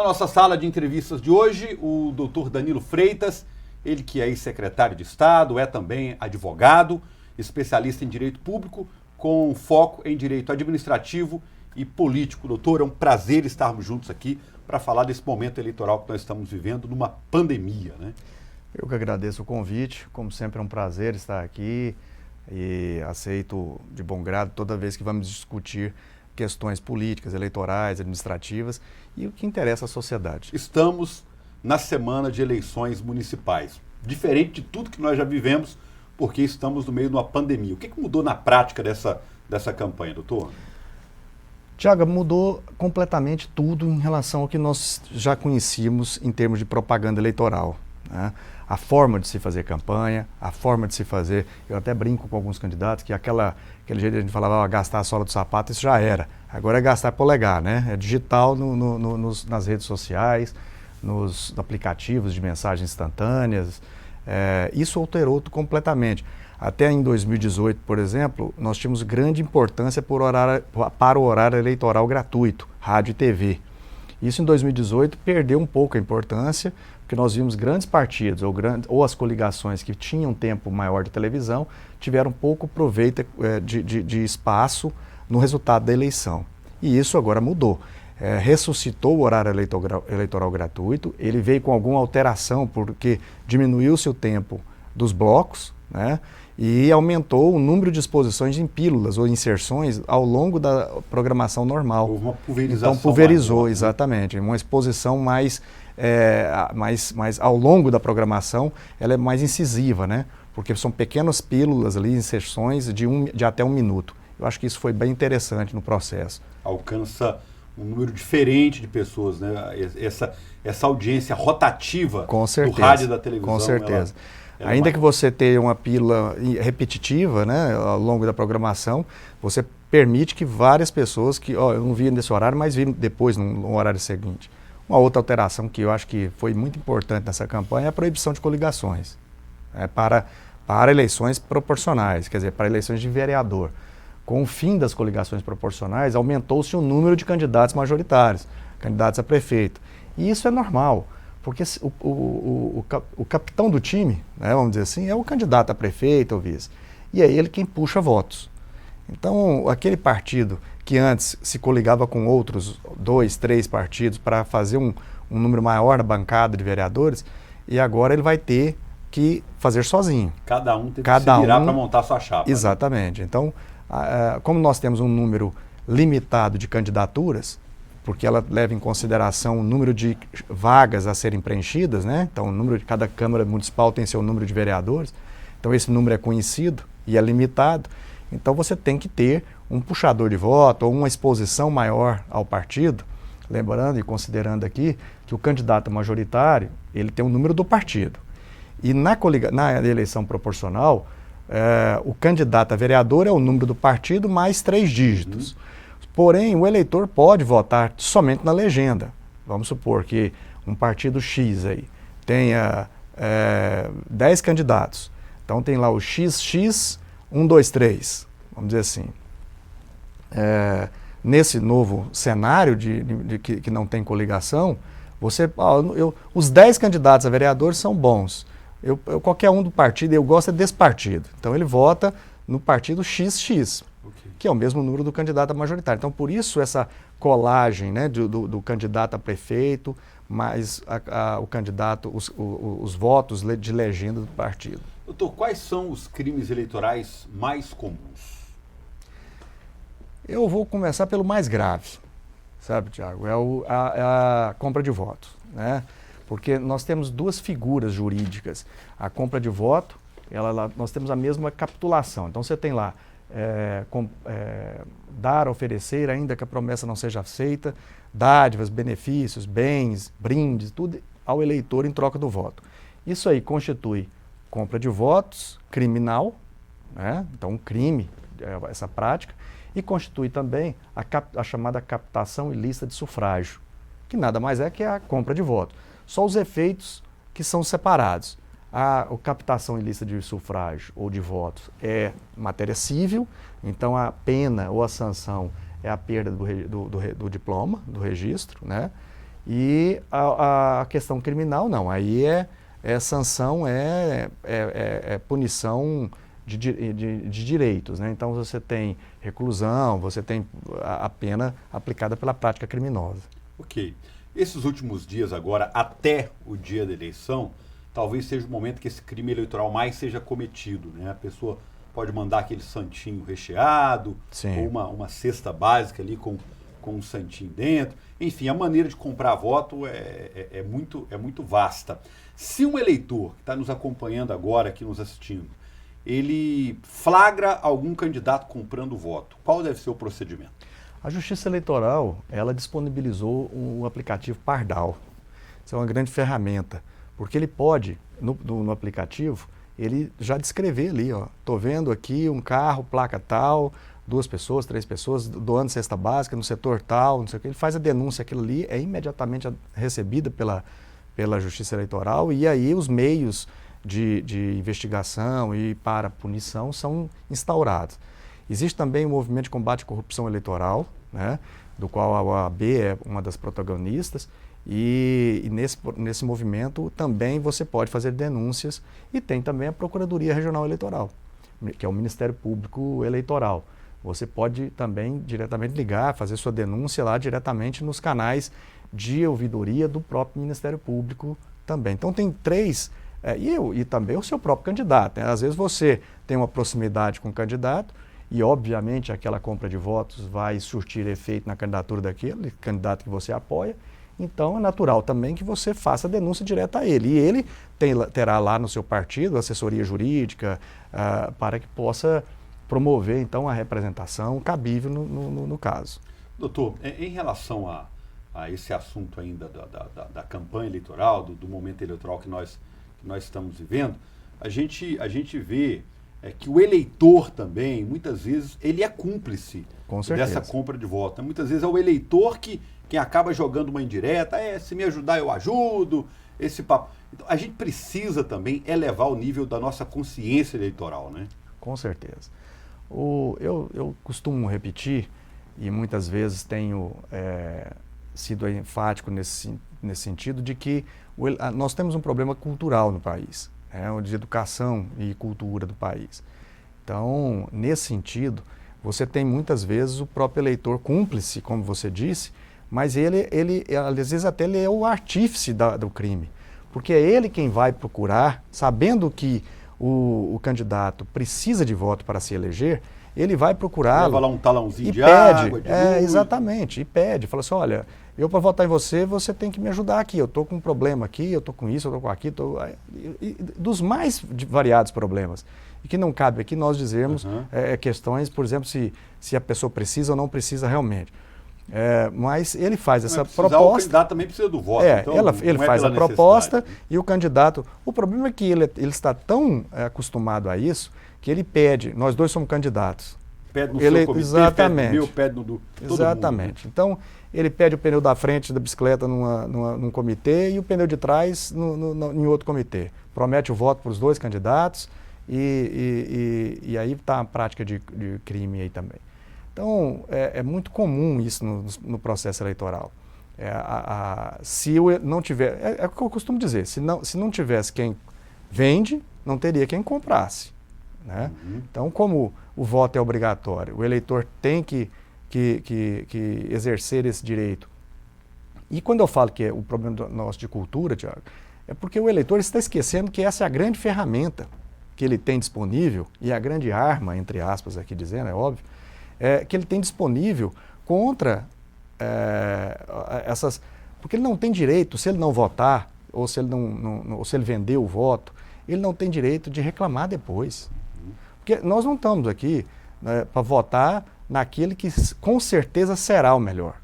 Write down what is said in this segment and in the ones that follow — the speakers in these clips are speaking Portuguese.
na nossa sala de entrevistas de hoje o doutor Danilo Freitas, ele que é ex-secretário de Estado, é também advogado, especialista em direito público, com foco em direito administrativo e político. Doutor, é um prazer estarmos juntos aqui para falar desse momento eleitoral que nós estamos vivendo numa pandemia, né? Eu que agradeço o convite, como sempre é um prazer estar aqui e aceito de bom grado toda vez que vamos discutir questões políticas, eleitorais, administrativas e o que interessa à sociedade. Estamos na semana de eleições municipais, diferente de tudo que nós já vivemos, porque estamos no meio de uma pandemia. O que mudou na prática dessa campanha, doutor? Tiago, mudou completamente tudo em relação ao que nós já conhecíamos em termos de propaganda eleitoral, né? A forma de se fazer campanha, a forma de se fazer, eu até brinco com alguns candidatos que aquele jeito de a gente falava, gastar a sola do sapato, isso já era. Agora é gastar polegar, né? É digital nas redes sociais, nos aplicativos de mensagens instantâneas. Isso alterou completamente. Até em 2018, por exemplo, nós tínhamos grande importância para o horário eleitoral gratuito, rádio e TV. Isso em 2018 perdeu um pouco a importância, porque nós vimos grandes partidos ou as coligações que tinham tempo maior de televisão tiveram pouco proveito de espaço no resultado da eleição. E isso agora mudou. Ressuscitou o horário eleitoral gratuito, ele veio com alguma alteração porque diminuiu-se o tempo dos blocos, né? E aumentou o número de exposições em pílulas ou inserções ao longo da programação normal. Houve uma pulverização. Então pulverizou, exatamente. Uma exposição mais ao longo da programação, ela é mais incisiva, né? Porque são pequenas pílulas ali, inserções de até 1 minuto. Eu acho que isso foi bem interessante no processo. Alcança um número diferente de pessoas, né? Essa audiência rotativa do rádio e da televisão. Com certeza. Ainda que você tenha uma pílula repetitiva, né, ao longo da programação, você permite que várias pessoas eu não vi nesse horário, mas vi depois, no horário seguinte. Uma outra alteração que eu acho que foi muito importante nessa campanha é a proibição de coligações para eleições proporcionais, quer dizer, para eleições de vereador. Com o fim das coligações proporcionais, aumentou-se o número de candidatos majoritários, candidatos a prefeito. E isso é normal. Porque o capitão do time, né, vamos dizer assim, é o candidato a prefeito ou vice. E é ele quem puxa votos. Então, aquele partido que antes se coligava com outros 2, 3 partidos para fazer um número maior na bancada de vereadores, e agora ele vai ter que fazer sozinho. Cada um tem que se virar para montar sua chapa. Exatamente. Né? Então, como nós temos um número limitado de candidaturas, porque ela leva em consideração o número de vagas a serem preenchidas, né? Então, o número de cada Câmara Municipal tem seu número de vereadores. Então, esse número é conhecido e é limitado. Então, você tem que ter um puxador de voto ou uma exposição maior ao partido, lembrando e considerando aqui que o candidato majoritário, ele tem o número do partido. E na eleição proporcional, o candidato a vereador é o número do partido mais 3 dígitos. Porém, o eleitor pode votar somente na legenda. Vamos supor que um partido X aí tenha 10 candidatos. Então tem lá o XX 1, 2, 3, vamos dizer assim. Nesse novo cenário que não tem coligação, os 10 candidatos a vereador são bons. Qualquer um do partido, eu gosto desse partido. Então ele vota no partido XX. Que é o mesmo número do candidato a majoritário. Então, por isso, essa colagem, né, do candidato a prefeito, mais o candidato, os votos de legenda do partido. Doutor, quais são os crimes eleitorais mais comuns? Eu vou começar pelo mais grave, sabe, Tiago? É a compra de votos, né? Porque nós temos 2 figuras jurídicas. A compra de voto, nós temos a mesma capitulação. Então, você tem lá dar, oferecer, ainda que a promessa não seja aceita, dádivas, benefícios, bens, brindes, tudo ao eleitor em troca do voto. Isso aí constitui compra de votos criminal, né? Então um crime, essa prática, e constitui também a chamada captação ilícita de sufrágio, que nada mais é que a compra de voto. Só os efeitos que são separados. A captação ilícita de sufrágio ou de votos é matéria civil, então a pena ou a sanção é a perda do diploma, do registro, né? E a questão criminal não, aí é sanção, é punição de direitos, né? Então você tem reclusão, você tem a pena aplicada pela prática criminosa. Ok. Esses últimos dias agora, até o dia da eleição, talvez seja o momento que esse crime eleitoral mais seja cometido, né? A pessoa pode mandar aquele santinho recheado, Sim. ou uma cesta básica ali com um santinho dentro. Enfim, a maneira de comprar voto é muito vasta. Se um eleitor que está nos acompanhando agora, aqui nos assistindo, ele flagra algum candidato comprando voto, qual deve ser o procedimento? A Justiça Eleitoral, ela disponibilizou um aplicativo Pardal. Isso é uma grande ferramenta, porque ele pode, no aplicativo, ele já descrever ali, ó, estou vendo aqui um carro, placa tal, 2 pessoas, 3 pessoas, doando cesta básica no setor tal, não sei o que. Ele faz a denúncia, aquilo ali é imediatamente recebida pela Justiça Eleitoral, e aí os meios de investigação e para punição são instaurados. Existe também o movimento de combate à corrupção eleitoral, né, do qual a OAB é uma das protagonistas, e nesse movimento também você pode fazer denúncias, e tem também a Procuradoria Regional Eleitoral, que é o Ministério Público Eleitoral. Você pode também diretamente ligar, fazer sua denúncia lá diretamente nos canais de ouvidoria do próprio Ministério Público também. Então tem 3, e também o seu próprio candidato, né? Às vezes você tem uma proximidade com o candidato, e obviamente aquela compra de votos vai surtir efeito na candidatura daquele candidato que você apoia, então é natural também que você faça a denúncia direta a ele. E ele terá lá no seu partido assessoria jurídica para que possa promover então a representação cabível no caso. Doutor, em relação a esse assunto ainda da campanha eleitoral, do momento eleitoral que nós estamos vivendo, a gente vê que o eleitor também, muitas vezes, ele é cúmplice dessa compra de voto. Muitas vezes é o eleitor quem acaba jogando uma indireta, se me ajudar eu ajudo, esse papo. Então, a gente precisa também elevar o nível da nossa consciência eleitoral, né? Com certeza. Eu costumo repetir, e muitas vezes tenho sido enfático nesse sentido, de que nós temos um problema cultural no país, de educação e cultura do país. Então, nesse sentido, você tem muitas vezes o próprio eleitor cúmplice, como você disse, mas ele às vezes até ele é o artífice do crime, porque é ele quem vai procurar, sabendo que o candidato precisa de voto para se eleger, ele vai procurá-lo. Leva lá um talãozinho de pede, água, de luz. Exatamente, e pede, fala assim, olha, eu para votar em você, você tem que me ajudar aqui, eu estou com um problema aqui, eu estou com isso, eu estou com aquilo, dos mais variados problemas. E que não cabe aqui nós dizermos questões, por exemplo, se a pessoa precisa ou não precisa realmente. Mas ele faz essa proposta. O candidato também precisa do voto. Então ele faz a proposta e o candidato. O problema é que ele está tão acostumado a isso que ele pede. Nós dois somos candidatos. Pede no seu comitê, exatamente. Pede no meu, pede no do todo exatamente. mundo. Então ele pede o pneu da frente da bicicleta num comitê e o pneu de trás em outro comitê. Promete o voto para os 2 candidatos e aí está a prática de crime aí também. Então, é muito comum isso no processo eleitoral. Se não tiver, é o que eu costumo dizer, se não tivesse quem vende, não teria quem comprasse, né? Então, como o voto é obrigatório, o eleitor tem que exercer esse direito. E quando eu falo que é o problema nosso de cultura, Tiago, é porque o eleitor está esquecendo que essa é a grande ferramenta que ele tem disponível, e a grande arma, entre aspas, aqui dizendo, é óbvio, que ele tem disponível contra essas... Porque ele não tem direito, se ele não votar, ou se ele vender o voto, ele não tem direito de reclamar depois. Porque nós não estamos aqui para votar naquele que com certeza será o melhor.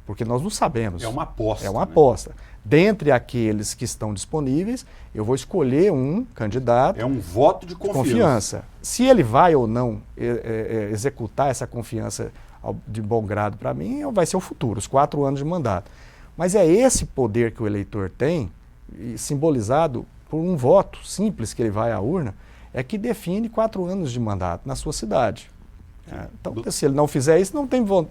Porque nós não sabemos. É uma aposta. É uma aposta. Dentre aqueles que estão disponíveis, eu vou escolher um candidato. É um voto de confiança. Se ele vai ou não executar essa confiança de bom grado para mim, vai ser o futuro, os 4 anos de mandato. Mas é esse poder que o eleitor tem, simbolizado por um voto simples que ele vai à urna, é que define 4 anos de mandato na sua cidade. Então, se ele não fizer isso,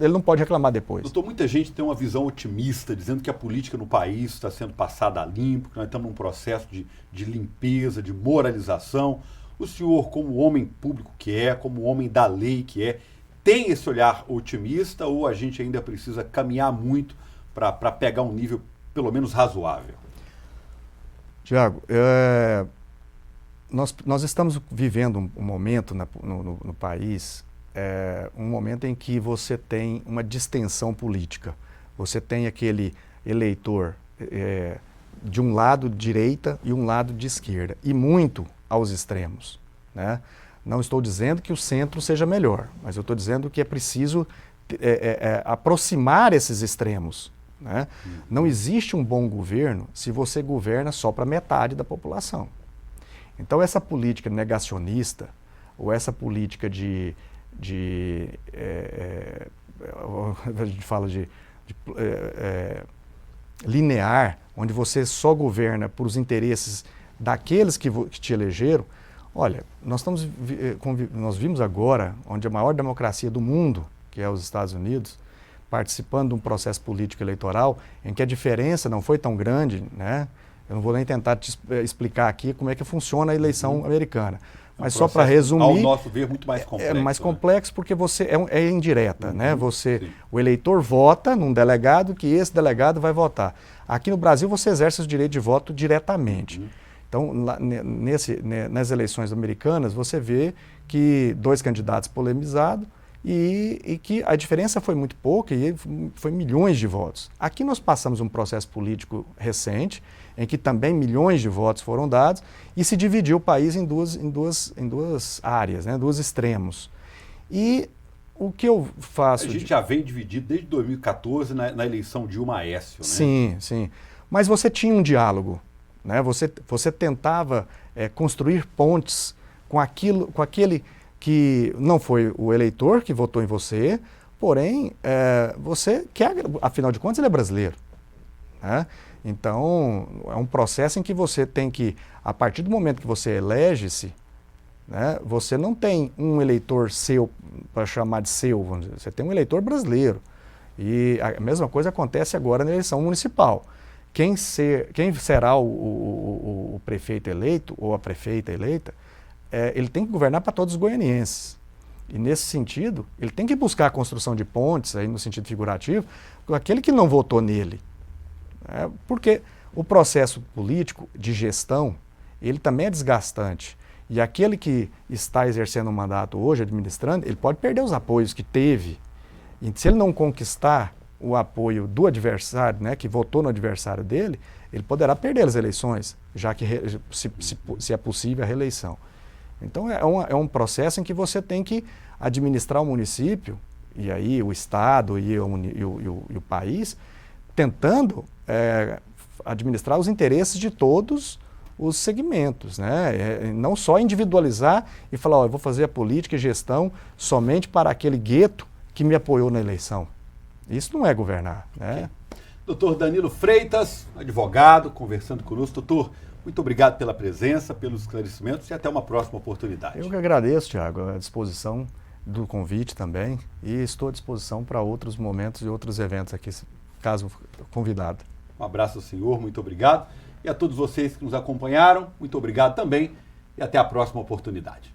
ele não pode reclamar depois. Doutor, muita gente tem uma visão otimista, dizendo que a política no país está sendo passada a limpo, que nós estamos num processo de limpeza, de moralização. O senhor, como homem público que é, como homem da lei que é, tem esse olhar otimista ou a gente ainda precisa caminhar muito para pegar um nível pelo menos razoável? Tiago, nós estamos vivendo um momento no país, um momento em que você tem uma distensão política. Você tem aquele eleitor de um lado direita e um lado de esquerda, e muito aos extremos, né? Não estou dizendo que o centro seja melhor, mas eu estou dizendo que é preciso aproximar esses extremos, né? Não existe um bom governo se você governa só para metade da população. Então essa política negacionista, ou essa política a gente fala de linear, onde você só governa por os interesses daqueles que te elegeram. Olha, nós vimos agora, onde a maior democracia do mundo, que é os Estados Unidos, participando de um processo político eleitoral em que a diferença não foi tão grande, né? Eu não vou nem tentar te explicar aqui como é que funciona a eleição americana. Mas só para resumir, ao nosso ver, muito mais complexo. É mais complexo porque você é indireta, né? O eleitor vota num delegado que esse delegado vai votar. Aqui no Brasil você exerce o direito de voto diretamente. Então, nas eleições americanas, você vê que 2 candidatos polemizados e que a diferença foi muito pouca e foi milhões de votos. Aqui nós passamos um processo político recente, em que também milhões de votos foram dados e se dividiu o país em duas áreas, né, 2 extremos. E o que eu faço... A gente já vem dividido desde 2014 na eleição Dilma-Aécio, né? Sim, sim. Mas você tinha um diálogo, né? Você tentava construir pontes com aquele que não foi o eleitor que votou em você, porém, você quer, afinal de contas, ele é brasileiro, né? Então, é um processo em que você tem que, a partir do momento que você elege-se, né, você não tem um eleitor seu, para chamar de seu, vamos dizer, você tem um eleitor brasileiro. E a mesma coisa acontece agora na eleição municipal. Quem será o prefeito eleito ou a prefeita eleita, ele tem que governar para todos os goianienses. E nesse sentido, ele tem que buscar a construção de pontes, aí no sentido figurativo, com aquele que não votou nele. Porque o processo político de gestão, ele também é desgastante. E aquele que está exercendo um mandato hoje, administrando, ele pode perder os apoios que teve. E se ele não conquistar o apoio do adversário, né, que votou no adversário dele, ele poderá perder as eleições, já que se é possível a reeleição. Então é um processo em que você tem que administrar o município, e aí o Estado e o país, tentando administrar os interesses de todos os segmentos, né? Não só individualizar e falar, eu vou fazer a política e gestão somente para aquele gueto que me apoiou na eleição. Isso não é governar, né? Okay. Doutor Danilo Freitas, advogado, conversando conosco. Doutor, muito obrigado pela presença, pelos esclarecimentos e até uma próxima oportunidade. Eu que agradeço, Tiago, a disposição do convite também e estou à disposição para outros momentos e outros eventos aqui, caso convidado. Um abraço ao senhor, muito obrigado. E a todos vocês que nos acompanharam, muito obrigado também e até a próxima oportunidade.